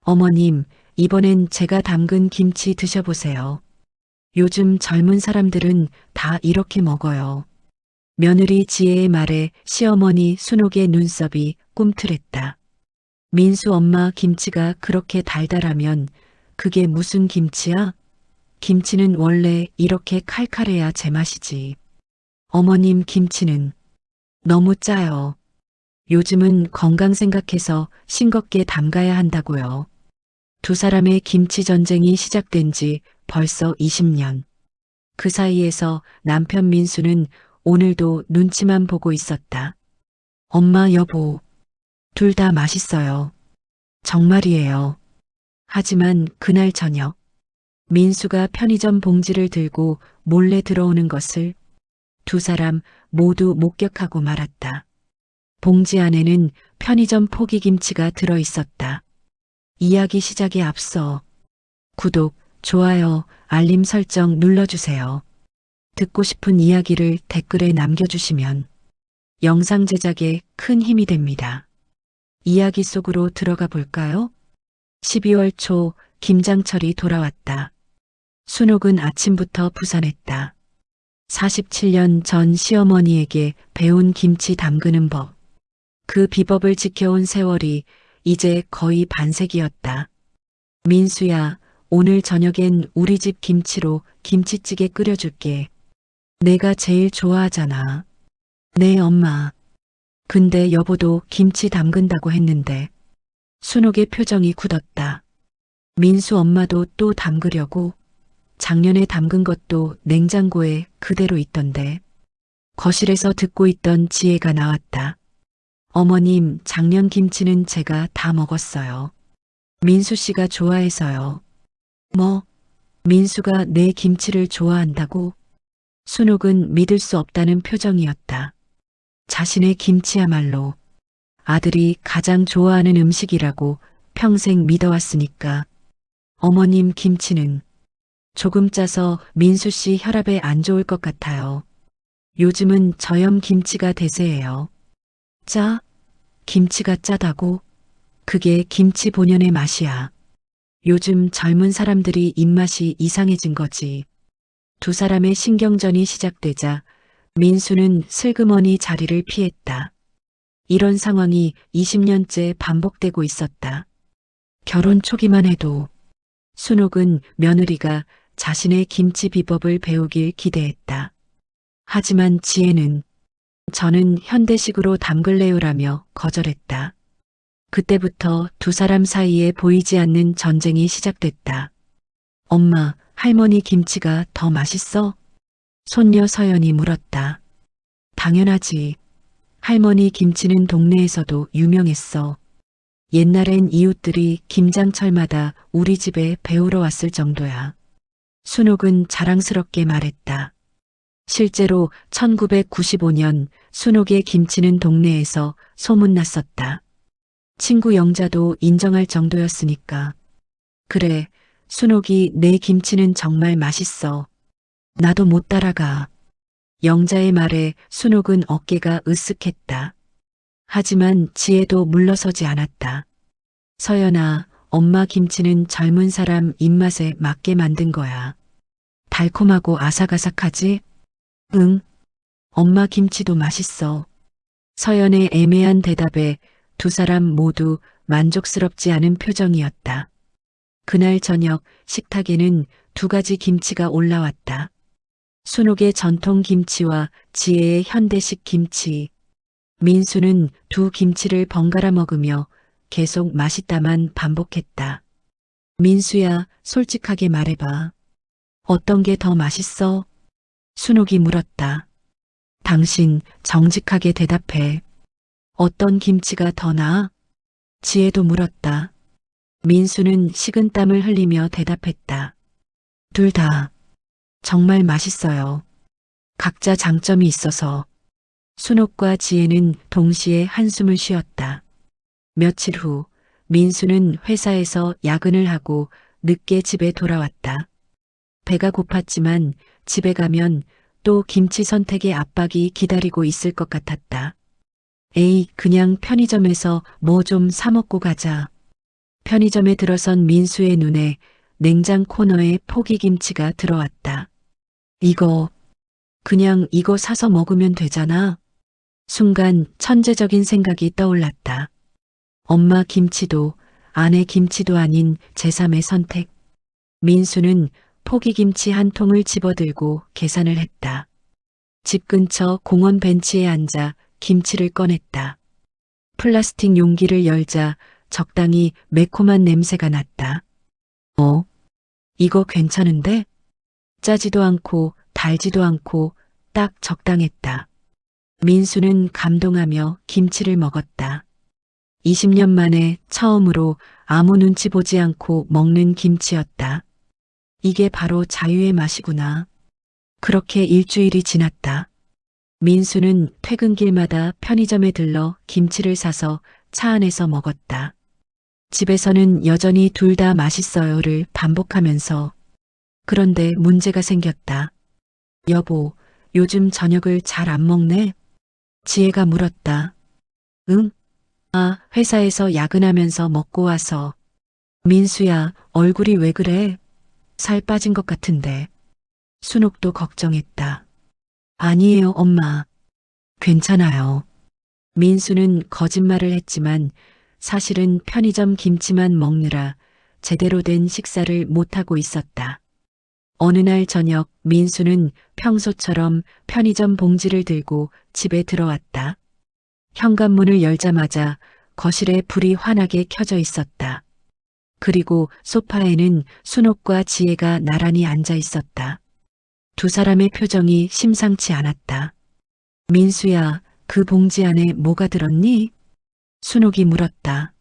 어머님, 이번엔 제가 담근 김치 드셔보세요. 요즘 젊은 사람들은 다 이렇게 먹어요. 며느리 지혜의 말에 시어머니 순옥의 눈썹이 꿈틀했다. 민수 엄마 김치가 그렇게 달달하면 그게 무슨 김치야? 김치는 원래 이렇게 칼칼해야 제맛이지. 어머님 김치는 너무 짜요. 요즘은 건강 생각해서 싱겁게 담가야 한다고요. 두 사람의 김치 전쟁이 시작된 지 벌써 20년. 그 사이에서 남편 민수는 오늘도 눈치만 보고 있었다. 엄마, 여보, 둘 다 맛있어요. 정말이에요. 하지만 그날 저녁, 민수가 편의점 봉지를 들고 몰래 들어오는 것을 두 사람 모두 목격하고 말았다. 봉지 안에는 편의점 포기김치가 들어 있었다. 이야기 시작에 앞서 구독, 좋아요, 알림 설정 눌러주세요. 듣고 싶은 이야기를 댓글에 남겨주시면 영상 제작에 큰 힘이 됩니다. 이야기 속으로 들어가 볼까요? 12월 초 김장철이 돌아왔다. 순옥은 아침부터 부산했다. 47년 전 시어머니에게 배운 김치 담그는 법. 그 비법을 지켜온 세월이 이제 거의 반세기였다. 민수야, 오늘 저녁엔 우리 집 김치로 김치찌개 끓여줄게. 내가 제일 좋아하잖아. 네, 엄마. 근데 여보도 김치 담근다고 했는데. 순옥의 표정이 굳었다. 민수 엄마도 또 담그려고? 작년에 담근 것도 냉장고에 그대로 있던데. 거실에서 듣고 있던 지혜가 나왔다. 어머님, 작년 김치는 제가 다 먹었어요. 민수 씨가 좋아해서요. 뭐? 민수가 내 김치를 좋아한다고? 순옥은 믿을 수 없다는 표정이었다. 자신의 김치야말로 아들이 가장 좋아하는 음식이라고 평생 믿어왔으니까. 어머님 김치는 조금 짜서 민수 씨 혈압에 안 좋을 것 같아요. 요즘은 저염 김치가 대세예요. 짜? 김치가 짜다고? 그게 김치 본연의 맛이야. 요즘 젊은 사람들이 입맛이 이상해진 거지. 두 사람의 신경전이 시작되자 민수는 슬그머니 자리를 피했다. 이런 상황이 20년째 반복되고 있었다. 결혼 초기만 해도 순옥은 며느리가 자신의 김치 비법을 배우길 기대했다. 하지만 지혜는 저는 현대식으로 담글래요라며 거절했다. 그때부터 두 사람 사이에 보이지 않는 전쟁이 시작됐다. 엄마, 할머니 김치가 더 맛있어? 손녀 서연이 물었다. 당연하지. 할머니 김치는 동네에서도 유명했어. 옛날엔 이웃들이 김장철마다 우리 집에 배우러 왔을 정도야. 순옥은 자랑스럽게 말했다. 실제로 1995년 순옥의 김치는 동네에서 소문났었다. 친구 영자도 인정할 정도였으니까. 그래, 순옥이 내 김치는 정말 맛있어. 나도 못 따라가. 영자의 말에 순옥은 어깨가 으쓱했다. 하지만 지혜도 물러서지 않았다. 서연아, 엄마 김치는 젊은 사람 입맛에 맞게 만든 거야. 달콤하고 아삭아삭하지? 응. 엄마 김치도 맛있어. 서연의 애매한 대답에 두 사람 모두 만족스럽지 않은 표정이었다. 그날 저녁 식탁에는 두 가지 김치가 올라왔다. 순옥의 전통 김치와 지혜의 현대식 김치. 민수는 두 김치를 번갈아 먹으며 계속 맛있다만 반복했다. 민수야, 솔직하게 말해봐. 어떤 게 더 맛있어? 순옥이 물었다. 당신 정직하게 대답해. 어떤 김치가 더 나아? 지혜도 물었다. 민수는 식은땀을 흘리며 대답했다. 둘 다 정말 맛있어요. 각자 장점이 있어서. 순옥과 지혜는 동시에 한숨을 쉬었다. 며칠 후 민수는 회사에서 야근을 하고 늦게 집에 돌아왔다. 배가 고팠지만 집에 가면 또 김치 선택의 압박이 기다리고 있을 것 같았다. 에이, 그냥 편의점에서 뭐 좀 사 먹고 가자. 편의점에 들어선 민수의 눈에 냉장 코너에 포기김치가 들어왔다. 이거, 그냥 이거 사서 먹으면 되잖아. 순간 천재적인 생각이 떠올랐다. 엄마 김치도 아내 김치도 아닌 제3의 선택. 민수는 포기김치 한 통을 집어들고 계산을 했다. 집 근처 공원 벤치에 앉아 김치를 꺼냈다. 플라스틱 용기를 열자 적당히 매콤한 냄새가 났다. 이거 괜찮은데? 짜지도 않고 달지도 않고 딱 적당했다. 민수는 감동하며 김치를 먹었다. 20년 만에 처음으로 아무 눈치 보지 않고 먹는 김치였다. 이게 바로 자유의 맛이구나. 그렇게 일주일이 지났다. 민수는 퇴근길마다 편의점에 들러 김치를 사서 차 안에서 먹었다. 집에서는 여전히 둘 다 맛있어요를 반복하면서. 그런데 문제가 생겼다. 여보, 요즘 저녁을 잘 안 먹네? 지혜가 물었다. 응? 아, 회사에서 야근하면서 먹고 와서. 민수야, 얼굴이 왜 그래? 살 빠진 것 같은데. 순옥도 걱정했다. 아니에요, 엄마. 괜찮아요. 민수는 거짓말을 했지만 사실은 편의점 김치만 먹느라 제대로 된 식사를 못하고 있었다. 어느 날 저녁 민수는 평소처럼 편의점 봉지를 들고 집에 들어왔다. 현관문을 열자마자 거실에 불이 환하게 켜져 있었다. 그리고 소파에는 순옥과 지혜가 나란히 앉아 있었다. 두 사람의 표정이 심상치 않았다. 민수야, 그 봉지 안에 뭐가 들었니? 순옥이 물었다.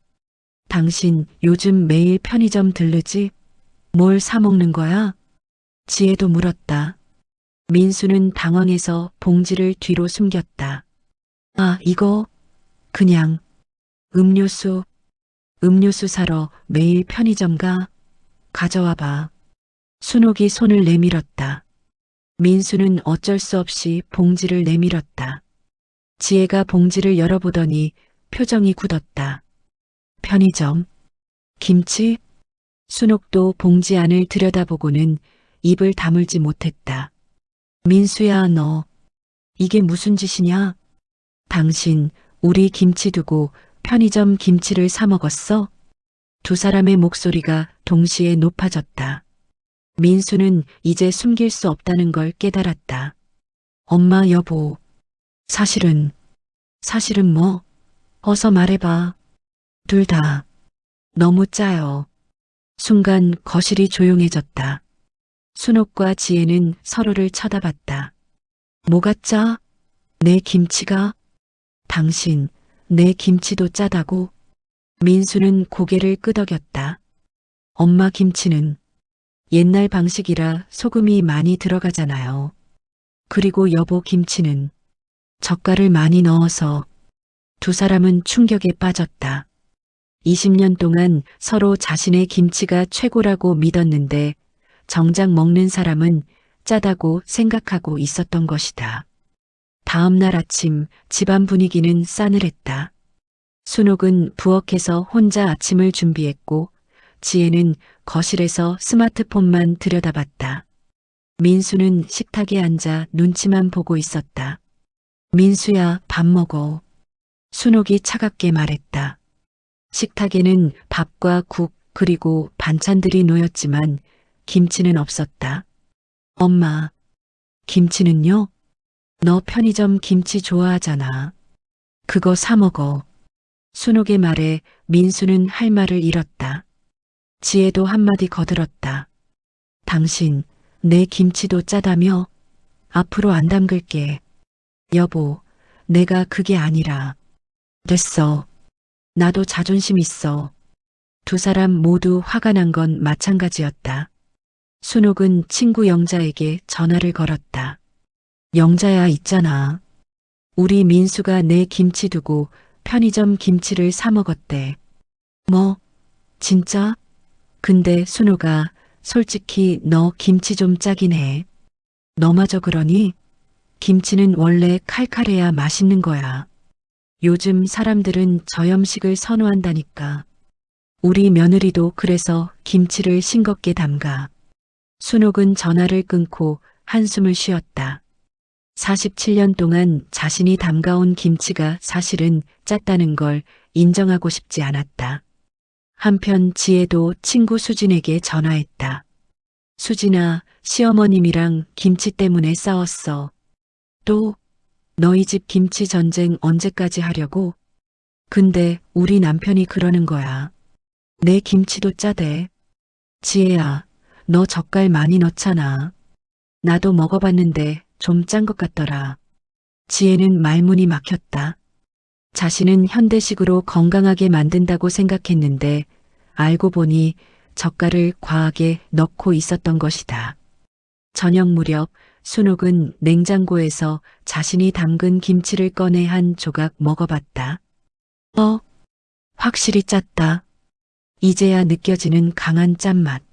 당신 요즘 매일 편의점 들르지? 뭘 사 먹는 거야? 지혜도 물었다. 민수는 당황해서 봉지를 뒤로 숨겼다. 아, 이거 그냥 음료수 사러 매일 편의점 가? 가져와 봐. 순옥이 손을 내밀었다. 민수는 어쩔 수 없이 봉지를 내밀었다. 지혜가 봉지를 열어보더니 표정이 굳었다. 편의점, 김치? 순옥도 봉지 안을 들여다보고는 입을 다물지 못했다. 민수야, 너 이게 무슨 짓이냐? 당신 우리 김치 두고 편의점 김치를 사 먹었어? 두 사람의 목소리가 동시에 높아졌다. 민수는 이제 숨길 수 없다는 걸 깨달았다. 엄마, 여보, 사실은 뭐? 어서 말해봐. 둘 다 너무 짜요. 순간 거실이 조용해졌다. 순옥과 지혜는 서로를 쳐다봤다. 뭐가 짜? 내 김치가? 당신, 내 김치도 짜다고? 민수는 고개를 끄덕였다. 엄마 김치는 옛날 방식이라 소금이 많이 들어가잖아요. 그리고 여보 김치는 젓갈을 많이 넣어서. 두 사람은 충격에 빠졌다. 20년 동안 서로 자신의 김치가 최고라고 믿었는데 정작 먹는 사람은 짜다고 생각하고 있었던 것이다. 다음 날 아침 집안 분위기는 싸늘했다. 순옥은 부엌에서 혼자 아침을 준비했고 지혜는 거실에서 스마트폰만 들여다봤다. 민수는 식탁에 앉아 눈치만 보고 있었다. 민수야, 밥 먹어. 순옥이 차갑게 말했다. 식탁에는 밥과 국 그리고 반찬들이 놓였지만 김치는 없었다. 엄마, 김치는요? 너 편의점 김치 좋아하잖아. 그거 사 먹어. 순옥의 말에 민수는 할 말을 잃었다. 지혜도 한마디 거들었다. 당신, 내 김치도 짜다며? 앞으로 안 담글게. 여보, 내가 그게 아니라. 됐어. 나도 자존심 있어. 두 사람 모두 화가 난 건 마찬가지였다. 순옥은 친구 영자에게 전화를 걸었다. 영자야, 있잖아. 우리 민수가 내 김치 두고 편의점 김치를 사 먹었대. 뭐? 진짜? 근데 순옥아, 솔직히 너 김치 좀 짜긴 해. 너마저 그러니? 김치는 원래 칼칼해야 맛있는 거야. 요즘 사람들은 저염식을 선호한다니까. 우리 며느리도 그래서 김치를 싱겁게 담가. 순옥은 전화를 끊고 한숨을 쉬었다. 47년 동안 자신이 담가온 김치가 사실은 짰다는 걸 인정하고 싶지 않았다. 한편 지혜도 친구 수진에게 전화했다. 수진아, 시어머님이랑 김치 때문에 싸웠어. 또 너희 집 김치 전쟁 언제까지 하려고? 근데 우리 남편이 그러는 거야. 내 김치도 짜대. 지혜야, 너 젓갈 많이 넣잖아. 나도 먹어봤는데 좀 짠 것 같더라. 지혜는 말문이 막혔다. 자신은 현대식으로 건강하게 만든다고 생각했는데 알고 보니 젓갈을 과하게 넣고 있었던 것이다. 저녁 무렵 순옥은 냉장고에서 자신이 담근 김치를 꺼내 한 조각 먹어봤다. 확실히 짰다. 이제야 느껴지는 강한 짠맛.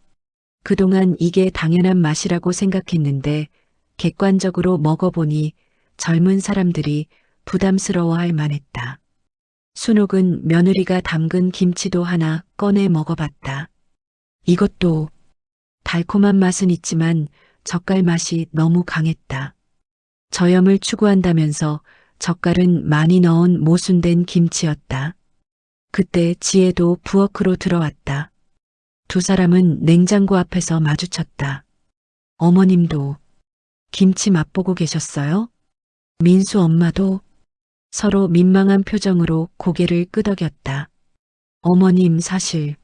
그동안 이게 당연한 맛이라고 생각했는데 객관적으로 먹어보니 젊은 사람들이 부담스러워할 만했다. 순옥은 며느리가 담근 김치도 하나 꺼내 먹어봤다. 이것도 달콤한 맛은 있지만 젓갈 맛이 너무 강했다. 저염을 추구한다면서 젓갈은 많이 넣은 모순된 김치였다. 그때 지혜도 부엌으로 들어왔다. 두 사람은 냉장고 앞에서 마주쳤다. 어머님도 김치 맛보고 계셨어요? 민수 엄마도 서로 민망한 표정으로 고개를 끄덕였다. 어머님 사실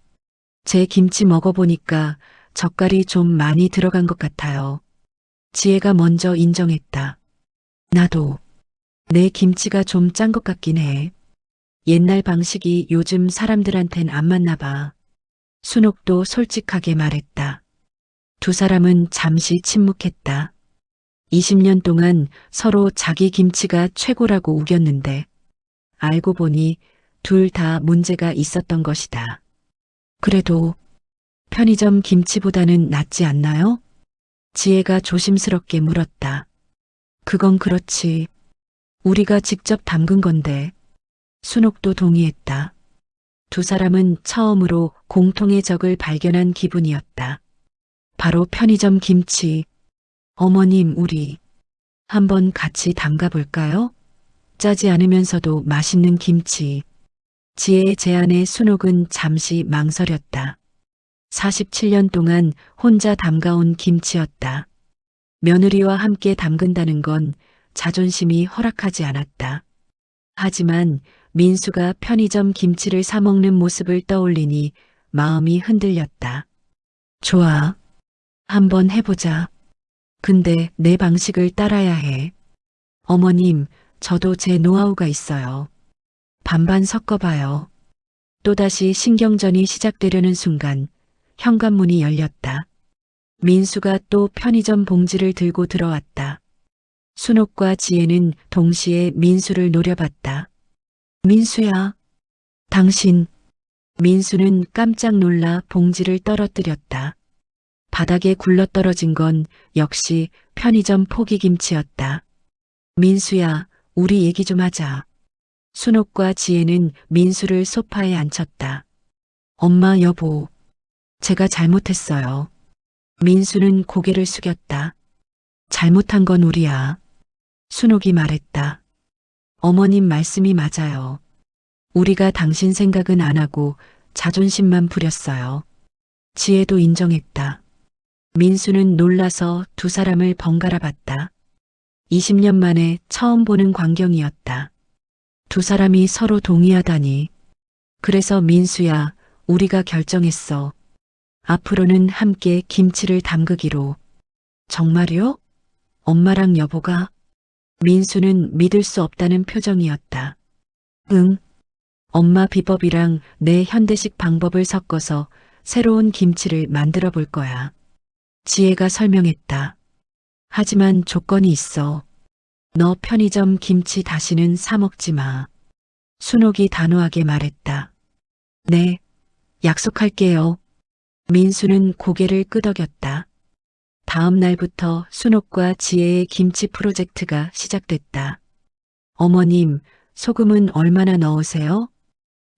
제 김치 먹어보니까 젓갈이 좀 많이 들어간 것 같아요. 지혜가 먼저 인정했다. 나도 내 김치가 좀 짠 것 같긴 해. 옛날 방식이 요즘 사람들한텐 안 맞나 봐. 순옥도 솔직하게 말했다. 두 사람은 잠시 침묵했다. 20년 동안 서로 자기 김치가 최고라고 우겼는데 알고 보니 둘 다 문제가 있었던 것이다. 그래도 편의점 김치보다는 낫지 않나요? 지혜가 조심스럽게 물었다. 그건 그렇지. 우리가 직접 담근 건데. 순옥도 동의했다. 두 사람은 처음으로 공통의 적을 발견한 기분이었다. 바로 편의점 김치. 어머님, 우리 한번 같이 담가 볼까요? 짜지 않으면서도 맛있는 김치. 지혜의 제안에 순옥은 잠시 망설였다. 47년 동안 혼자 담가온 김치였다. 며느리와 함께 담근다는 건 자존심이 허락하지 않았다. 하지만 민수가 편의점 김치를 사 먹는 모습을 떠올리니 마음이 흔들렸다. 좋아. 한번 해보자. 근데 내 방식을 따라야 해. 어머님, 저도 제 노하우가 있어요. 반반 섞어봐요. 또다시 신경전이 시작되려는 순간 현관문이 열렸다. 민수가 또 편의점 봉지를 들고 들어왔다. 순옥과 지혜는 동시에 민수를 노려봤다. 민수야, 당신. 민수는 깜짝 놀라 봉지를 떨어뜨렸다. 바닥에 굴러떨어진 건 역시 편의점 포기김치였다. 민수야, 우리 얘기 좀 하자. 순옥과 지혜는 민수를 소파에 앉혔다. 엄마, 여보, 제가 잘못했어요. 민수는 고개를 숙였다. 잘못한 건 우리야. 순옥이 말했다. 어머님 말씀이 맞아요. 우리가 당신 생각은 안 하고 자존심만 부렸어요. 지혜도 인정했다. 민수는 놀라서 두 사람을 번갈아 봤다. 20년 만에 처음 보는 광경이었다. 두 사람이 서로 동의하다니. 그래서 민수야, 우리가 결정했어. 앞으로는 함께 김치를 담그기로. 정말요? 엄마랑 여보가? 민수는 믿을 수 없다는 표정이었다. 응. 엄마 비법이랑 내 현대식 방법을 섞어서 새로운 김치를 만들어 볼 거야. 지혜가 설명했다. 하지만 조건이 있어. 너 편의점 김치 다시는 사 먹지 마. 순옥이 단호하게 말했다. 네, 약속할게요. 민수는 고개를 끄덕였다. 다음 날부터 순옥과 지혜의 김치 프로젝트가 시작됐다. 어머님, 소금은 얼마나 넣으세요?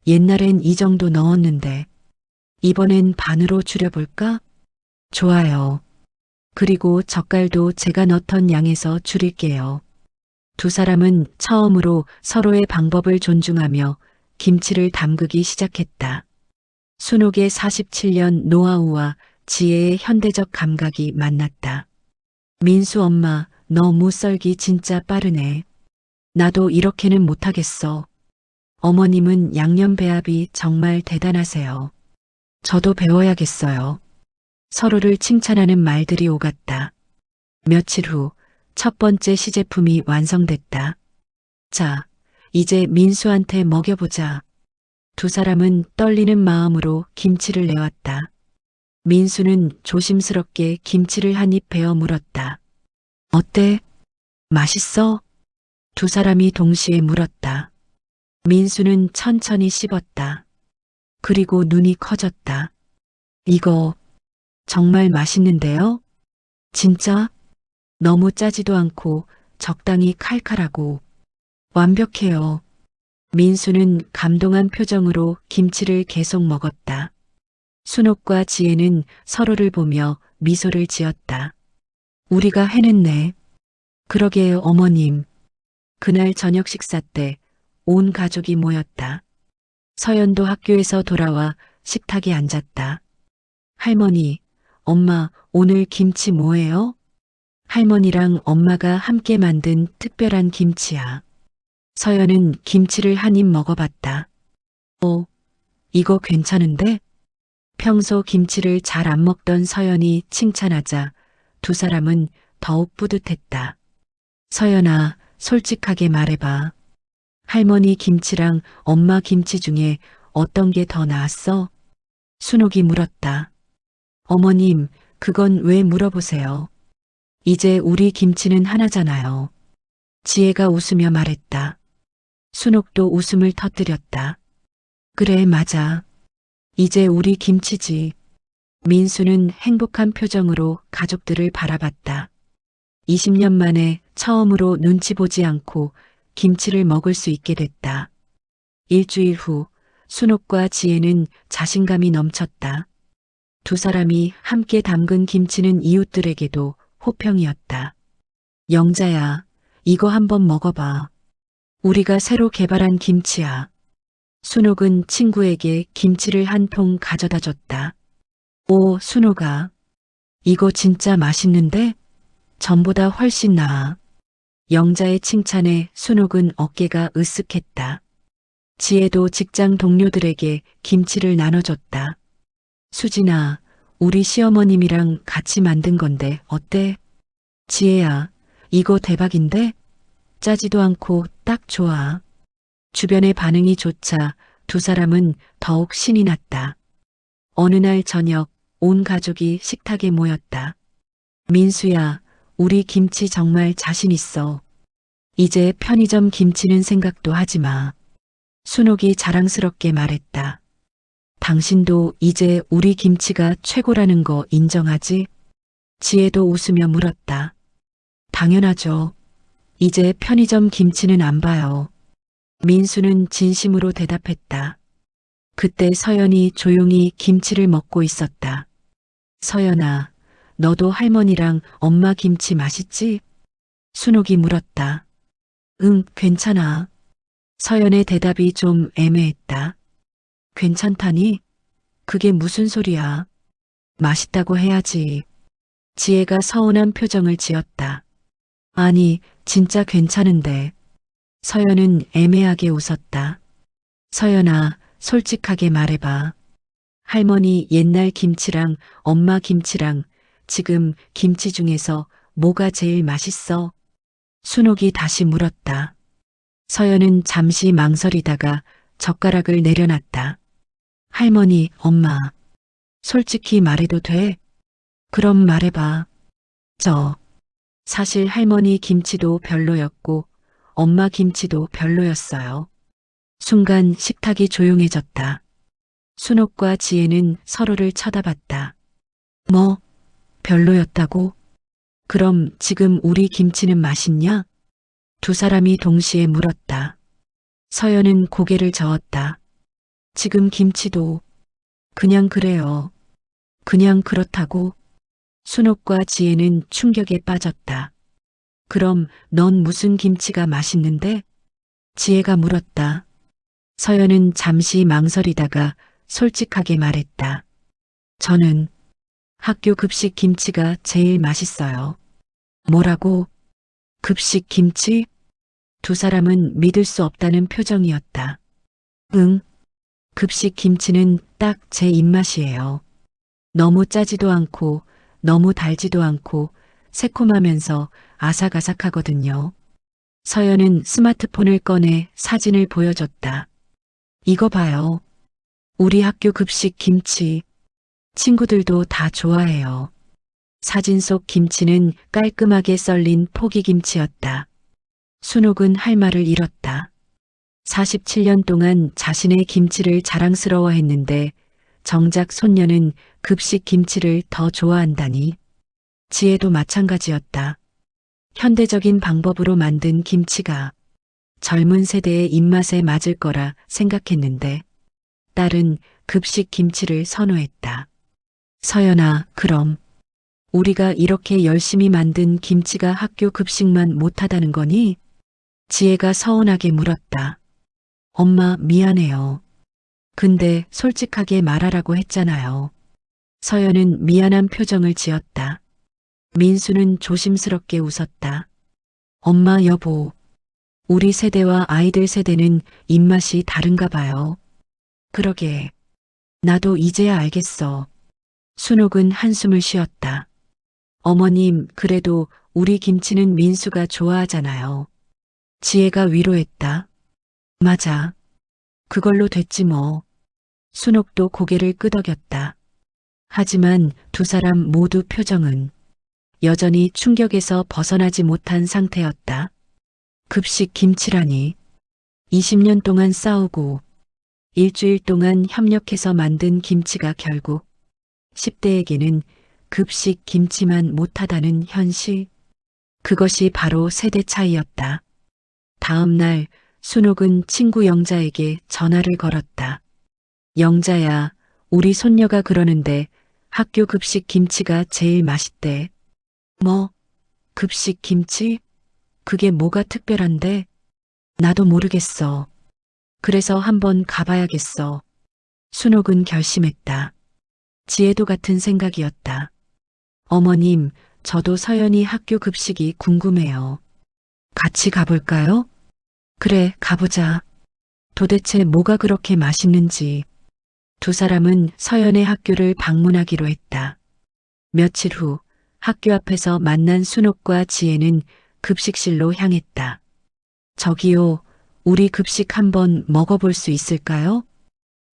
옛날엔 이 정도 넣었는데. 이번엔 반으로 줄여볼까? 좋아요. 그리고 젓갈도 제가 넣던 양에서 줄일게요. 두 사람은 처음으로 서로의 방법을 존중하며 김치를 담그기 시작했다. 순옥의 47년 노하우와 지혜의 현대적 감각이 만났다. 민수 엄마, 너 무 썰기 진짜 빠르네. 나도 이렇게는 못하겠어. 어머님은 양념 배합이 정말 대단하세요. 저도 배워야겠어요. 서로를 칭찬하는 말들이 오갔다. 며칠 후 첫 번째 시제품이 완성됐다. 자, 이제 민수한테 먹여보자. 두 사람은 떨리는 마음으로 김치를 내왔다. 민수는 조심스럽게 김치를 한 입 베어 물었다. 어때? 맛있어? 두 사람이 동시에 물었다. 민수는 천천히 씹었다. 그리고 눈이 커졌다. 이거 정말 맛있는데요? 진짜? 너무 짜지도 않고 적당히 칼칼하고 완벽해요. 민수는 감동한 표정으로 김치를 계속 먹었다. 순옥과 지혜는 서로를 보며 미소를 지었다. 우리가 해냈네. 그러게요, 어머님. 그날 저녁 식사 때 온 가족이 모였다. 서연도 학교에서 돌아와 식탁에 앉았다. 할머니, 엄마, 오늘 김치 뭐예요? 할머니랑 엄마가 함께 만든 특별한 김치야. 서연은 김치를 한 입 먹어봤다. 이거 괜찮은데? 평소 김치를 잘 안 먹던 서연이 칭찬하자 두 사람은 더욱 뿌듯했다. 서연아, 솔직하게 말해봐. 할머니 김치랑 엄마 김치 중에 어떤 게 더 나았어? 순옥이 물었다. 어머님, 그건 왜 물어보세요? 이제 우리 김치는 하나잖아요. 지혜가 웃으며 말했다. 순옥도 웃음을 터뜨렸다. 그래, 맞아. 이제 우리 김치지. 민수는 행복한 표정으로 가족들을 바라봤다. 20년 만에 처음으로 눈치 보지 않고 김치를 먹을 수 있게 됐다. 일주일 후 순옥과 지혜는 자신감이 넘쳤다. 두 사람이 함께 담근 김치는 이웃들에게도 호평이었다. 영자야, 이거 한번 먹어봐. 우리가 새로 개발한 김치야. 순옥은 친구에게 김치를 한 통 가져다 줬다. 오, 순옥아. 이거 진짜 맛있는데? 전보다 훨씬 나아. 영자의 칭찬에 순옥은 어깨가 으쓱했다. 지혜도 직장 동료들에게 김치를 나눠줬다. 수진아, 우리 시어머님이랑 같이 만든 건데 어때? 지혜야, 이거 대박인데? 짜지도 않고 딱 좋아. 주변의 반응이 좋자 두 사람은 더욱 신이 났다. 어느 날 저녁 온 가족이 식탁에 모였다. 민수야, 우리 김치 정말 자신 있어. 이제 편의점 김치는 생각도 하지 마. 순옥이 자랑스럽게 말했다. 당신도 이제 우리 김치가 최고라는 거 인정하지? 지혜도 웃으며 물었다. 당연하죠. 이제 편의점 김치는 안 봐요. 민수는 진심으로 대답했다. 그때 서연이 조용히 김치를 먹고 있었다. 서연아, 너도 할머니랑 엄마 김치 맛있지? 순옥이 물었다. 응, 괜찮아. 서연의 대답이 좀 애매했다. 괜찮다니? 그게 무슨 소리야? 맛있다고 해야지. 지혜가 서운한 표정을 지었다. 아니, 진짜 괜찮은데. 서연은 애매하게 웃었다. 서연아, 솔직하게 말해봐. 할머니 옛날 김치랑 엄마 김치랑 지금 김치 중에서 뭐가 제일 맛있어? 순옥이 다시 물었다. 서연은 잠시 망설이다가 젓가락을 내려놨다. 할머니, 엄마. 솔직히 말해도 돼? 그럼 말해봐. 사실 할머니 김치도 별로였고 엄마 김치도 별로였어요. 순간 식탁이 조용해졌다. 순옥과 지혜는 서로를 쳐다봤다. 뭐? 별로였다고? 그럼 지금 우리 김치는 맛있냐? 두 사람이 동시에 물었다. 서연은 고개를 저었다. 지금 김치도 그냥 그래요. 그냥 그렇다고. 순옥과 지혜는 충격에 빠졌다. 그럼 넌 무슨 김치가 맛있는데? 지혜가 물었다. 서연은 잠시 망설이다가 솔직하게 말했다. 저는 학교 급식 김치가 제일 맛있어요. 뭐라고? 급식 김치? 두 사람은 믿을 수 없다는 표정이었다. 응, 급식 김치는 딱 제 입맛이에요. 너무 짜지도 않고 너무 달지도 않고 새콤하면서 아삭아삭하거든요. 서연은 스마트폰을 꺼내 사진을 보여줬다. 이거 봐요. 우리 학교 급식 김치. 친구들도 다 좋아해요. 사진 속 김치는 깔끔하게 썰린 포기김치였다. 순옥은 할 말을 잃었다. 47년 동안 자신의 김치를 자랑스러워했는데 정작 손녀는 급식 김치를 더 좋아한다니. 지혜도 마찬가지였다. 현대적인 방법으로 만든 김치가 젊은 세대의 입맛에 맞을 거라 생각했는데 딸은 급식 김치를 선호했다. 서연아, 그럼 우리가 이렇게 열심히 만든 김치가 학교 급식만 못하다는 거니? 지혜가 서운하게 물었다. 엄마, 미안해요. 근데 솔직하게 말하라고 했잖아요. 서연은 미안한 표정을 지었다. 민수는 조심스럽게 웃었다. 엄마, 여보. 우리 세대와 아이들 세대는 입맛이 다른가 봐요. 그러게. 나도 이제야 알겠어. 순옥은 한숨을 쉬었다. 어머님, 그래도 우리 김치는 민수가 좋아하잖아요. 지혜가 위로했다. 맞아. 그걸로 됐지 뭐. 순옥도 고개를 끄덕였다. 하지만 두 사람 모두 표정은 여전히 충격에서 벗어나지 못한 상태였다. 급식 김치라니. 20년 동안 싸우고 일주일 동안 협력해서 만든 김치가 결국 10대에게는 급식 김치만 못하다는 현실. 그것이 바로 세대 차이였다. 다음 날 순옥은 친구 영자에게 전화를 걸었다. 영자야, 우리 손녀가 그러는데 학교 급식 김치가 제일 맛있대. 뭐, 급식 김치? 그게 뭐가 특별한데? 나도 모르겠어. 그래서 한번 가봐야겠어. 순옥은 결심했다. 지혜도 같은 생각이었다. 어머님, 저도 서연이 학교 급식이 궁금해요. 같이 가볼까요? 그래, 가보자. 도대체 뭐가 그렇게 맛있는지. 두 사람은 서연의 학교를 방문하기로 했다. 며칠 후 학교 앞에서 만난 순옥과 지혜는 급식실로 향했다. 저기요, 우리 급식 한번 먹어볼 수 있을까요?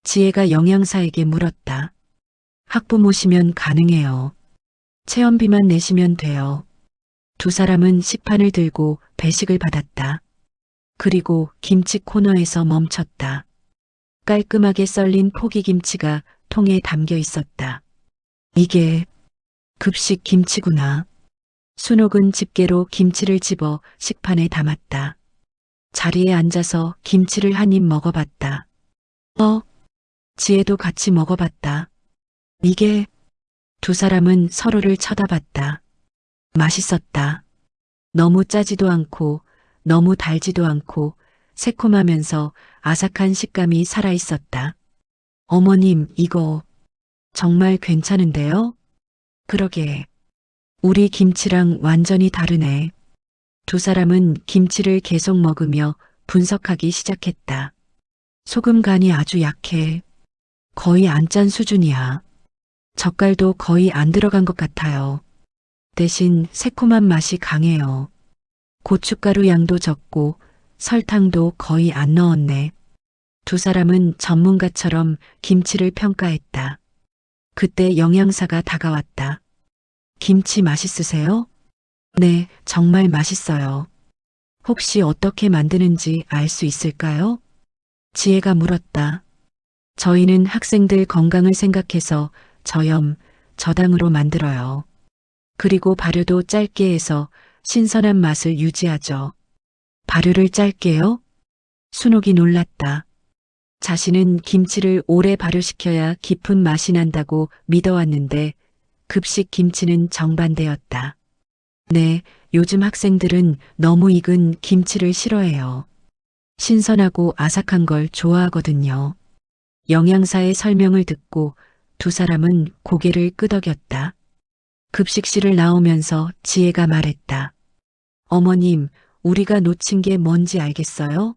지혜가 영양사에게 물었다. 학부모시면 가능해요. 체험비만 내시면 돼요. 두 사람은 식판을 들고 배식을 받았다. 그리고 김치 코너에서 멈췄다. 깔끔하게 썰린 포기김치가 통에 담겨 있었다. 이게 급식 김치구나. 순옥은 집게로 김치를 집어 식판에 담았다. 자리에 앉아서 김치를 한 입 먹어봤다. 지혜도 같이 먹어봤다. 이게 두 사람은 서로를 쳐다봤다. 맛있었다. 너무 짜지도 않고 너무 달지도 않고 새콤하면서 아삭한 식감이 살아있었다. 어머님, 이거 정말 괜찮은데요? 그러게. 우리 김치랑 완전히 다르네. 두 사람은 김치를 계속 먹으며 분석하기 시작했다. 소금 간이 아주 약해. 거의 안 짠 수준이야. 젓갈도 거의 안 들어간 것 같아요. 대신 새콤한 맛이 강해요. 고춧가루 양도 적고 설탕도 거의 안 넣었네. 두 사람은 전문가처럼 김치를 평가했다. 그때 영양사가 다가왔다. 김치 맛있으세요? 네, 정말 맛있어요. 혹시 어떻게 만드는지 알 수 있을까요? 지혜가 물었다. 저희는 학생들 건강을 생각해서 저염, 저당으로 만들어요. 그리고 발효도 짧게 해서 신선한 맛을 유지하죠. 발효를 짧게요? 순옥이 놀랐다. 자신은 김치를 오래 발효시켜야 깊은 맛이 난다고 믿어왔는데 급식 김치는 정반대였다. 네, 요즘 학생들은 너무 익은 김치를 싫어해요. 신선하고 아삭한 걸 좋아하거든요. 영양사의 설명을 듣고 두 사람은 고개를 끄덕였다. 급식실을 나오면서 지혜가 말했다. 어머님, 우리가 놓친 게 뭔지 알겠어요?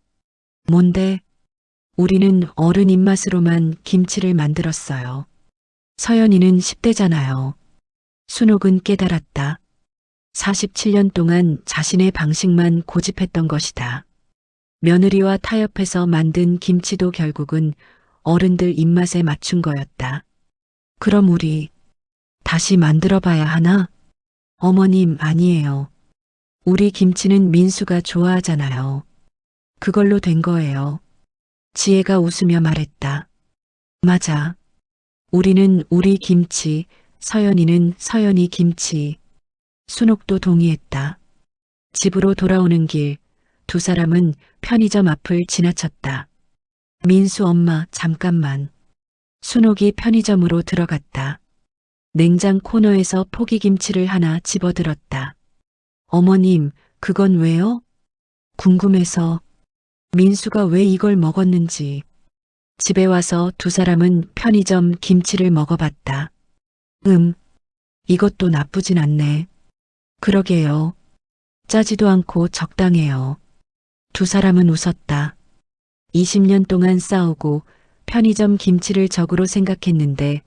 뭔데? 우리는 어른 입맛으로만 김치를 만들었어요. 서연이는 10대잖아요. 순옥은 깨달았다. 47년 동안 자신의 방식만 고집했던 것이다. 며느리와 타협해서 만든 김치도 결국은 어른들 입맛에 맞춘 거였다. 그럼 우리 다시 만들어 봐야 하나? 어머님, 아니에요. 우리 김치는 민수가 좋아하잖아요. 그걸로 된 거예요. 지혜가 웃으며 말했다. 맞아. 우리는 우리 김치, 서연이는 서연이 김치. 순옥도 동의했다. 집으로 돌아오는 길, 두 사람은 편의점 앞을 지나쳤다. 민수 엄마, 잠깐만. 순옥이 편의점으로 들어갔다. 냉장 코너에서 포기김치를 하나 집어들었다. 어머님, 그건 왜요? 궁금해서. 민수가 왜 이걸 먹었는지. 집에 와서 두 사람은 편의점 김치를 먹어봤다. 이것도 나쁘진 않네. 그러게요. 짜지도 않고 적당해요. 두 사람은 웃었다. 20년 동안 싸우고 편의점 김치를 적으로 생각했는데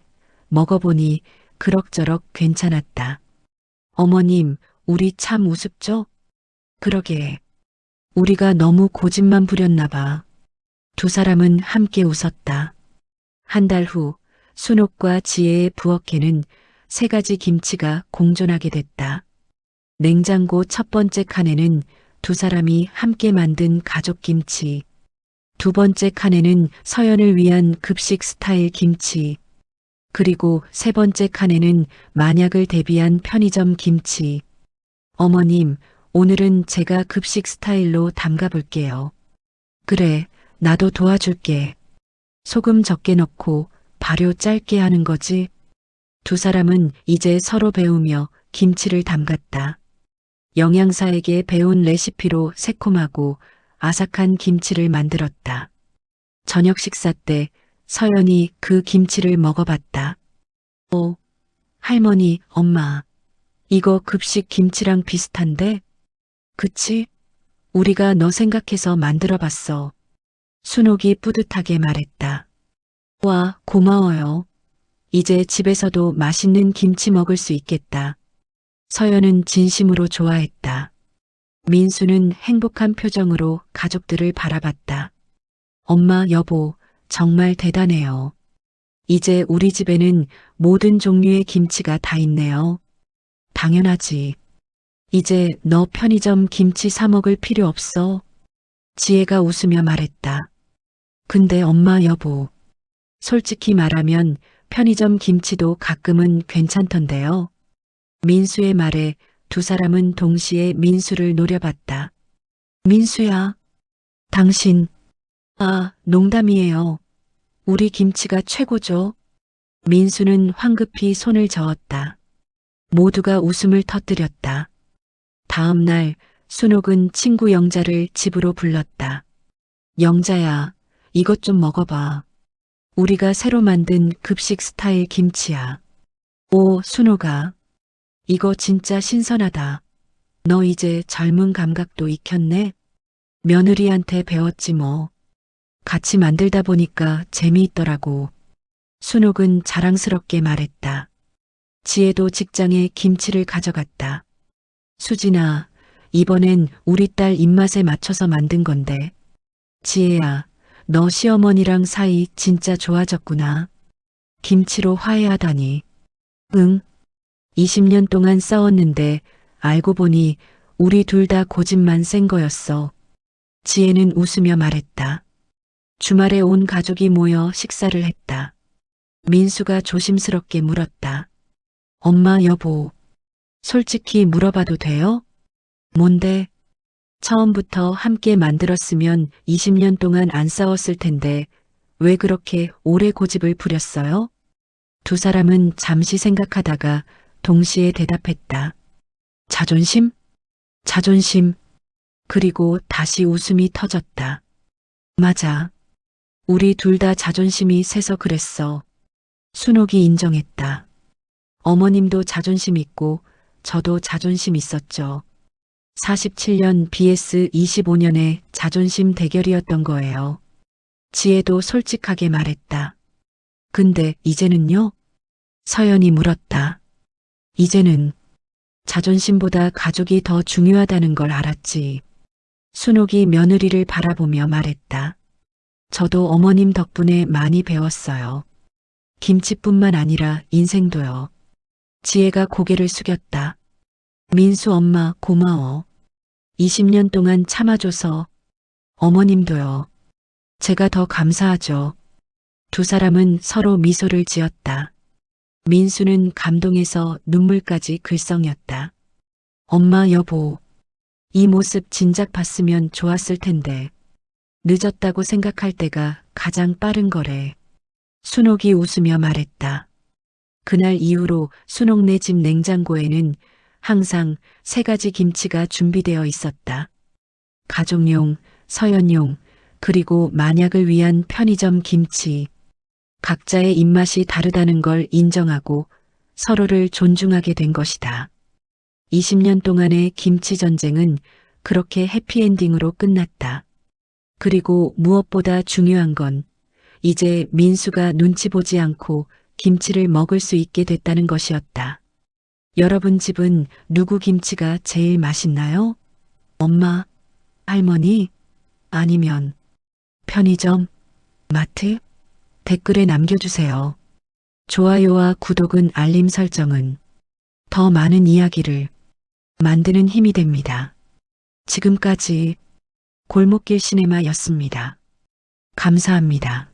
먹어보니 그럭저럭 괜찮았다. 어머님, 우리 참 우습죠? 그러게. 우리가 너무 고집만 부렸나 봐. 두 사람은 함께 웃었다. 한 달 후 순옥과 지혜의 부엌에는 세 가지 김치가 공존하게 됐다. 냉장고 첫 번째 칸에는 두 사람이 함께 만든 가족김치, 두 번째 칸에는 서연을 위한 급식 스타일 김치, 그리고 세 번째 칸에는 만약을 대비한 편의점 김치. 어머님, 오늘은 제가 급식 스타일로 담가 볼게요. 그래, 나도 도와줄게. 소금 적게 넣고 발효 짧게 하는 거지. 두 사람은 이제 서로 배우며 김치를 담갔다. 영양사에게 배운 레시피로 새콤하고 아삭한 김치를 만들었다. 저녁 식사 때 서연이 그 김치를 먹어봤다. 할머니, 엄마, 이거 급식 김치랑 비슷한데? 그치? 우리가 너 생각해서 만들어 봤어. 순옥이 뿌듯하게 말했다. 와, 고마워요. 이제 집에서도 맛있는 김치 먹을 수 있겠다. 서연은 진심으로 좋아했다. 민수는 행복한 표정으로 가족들을 바라봤다. 엄마, 여보, 정말 대단해요. 이제 우리 집에는 모든 종류의 김치가 다 있네요. 당연하지. 이제 너 편의점 김치 사 먹을 필요 없어. 지혜가 웃으며 말했다. 근데 엄마, 여보. 솔직히 말하면 편의점 김치도 가끔은 괜찮던데요. 민수의 말에 두 사람은 동시에 민수를 노려봤다. 민수야, 당신. 농담이에요. 우리 김치가 최고죠. 민수는 황급히 손을 저었다. 모두가 웃음을 터뜨렸다. 다음 날 순옥은 친구 영자를 집으로 불렀다. 영자야, 이것 좀 먹어봐. 우리가 새로 만든 급식 스타일 김치야. 오, 순옥아. 이거 진짜 신선하다. 너 이제 젊은 감각도 익혔네? 며느리한테 배웠지 뭐. 같이 만들다 보니까 재미있더라고. 순옥은 자랑스럽게 말했다. 지혜도 직장에 김치를 가져갔다. 수진아, 이번엔 우리 딸 입맛에 맞춰서 만든 건데. 지혜야, 너 시어머니랑 사이 진짜 좋아졌구나. 김치로 화해하다니. 응. 20년 동안 싸웠는데 알고 보니 우리 둘 다 고집만 센 거였어. 지혜는 웃으며 말했다. 주말에 온 가족이 모여 식사를 했다. 민수가 조심스럽게 물었다. 엄마, 여보, 솔직히 물어봐도 돼요? 뭔데? 처음부터 함께 만들었으면 20년 동안 안 싸웠을 텐데 왜 그렇게 오래 고집을 부렸어요? 두 사람은 잠시 생각하다가 동시에 대답했다. 자존심? 자존심. 그리고 다시 웃음이 터졌다. 맞아. 우리 둘 다 자존심이 세서 그랬어. 순옥이 인정했다. 어머님도 자존심 있고 저도 자존심 있었죠. 47년 vs 25년의 자존심 대결이었던 거예요. 지혜도 솔직하게 말했다. 근데 이제는요? 서연이 물었다. 이제는 자존심보다 가족이 더 중요하다는 걸 알았지. 순옥이 며느리를 바라보며 말했다. 저도 어머님 덕분에 많이 배웠어요. 김치뿐만 아니라 인생도요. 지혜가 고개를 숙였다. 민수 엄마 고마워. 20년 동안 참아줘서. 어머님도요. 제가 더 감사하죠. 두 사람은 서로 미소를 지었다. 민수는 감동해서 눈물까지 글썽였다. 엄마 여보, 이 모습 진작 봤으면 좋았을 텐데. 늦었다고 생각할 때가 가장 빠른 거래. 순옥이 웃으며 말했다. 그날 이후로 순옥네 집 냉장고에는 항상 3가지 김치가 준비되어 있었다. 가족용, 서연용, 그리고 만약을 위한 편의점 김치. 각자의 입맛이 다르다는 걸 인정하고 서로를 존중하게 된 것이다. 20년 동안의 김치 전쟁은 그렇게 해피엔딩으로 끝났다. 그리고 무엇보다 중요한 건 이제 민수가 눈치 보지 않고 김치를 먹을 수 있게 됐다는 것이었다. 여러분 집은 누구 김치가 제일 맛있나요? 엄마, 할머니, 아니면 편의점, 마트? 댓글에 남겨주세요. 좋아요와 구독은 알림 설정은 더 많은 이야기를 만드는 힘이 됩니다. 지금까지 골목길 시네마였습니다. 감사합니다.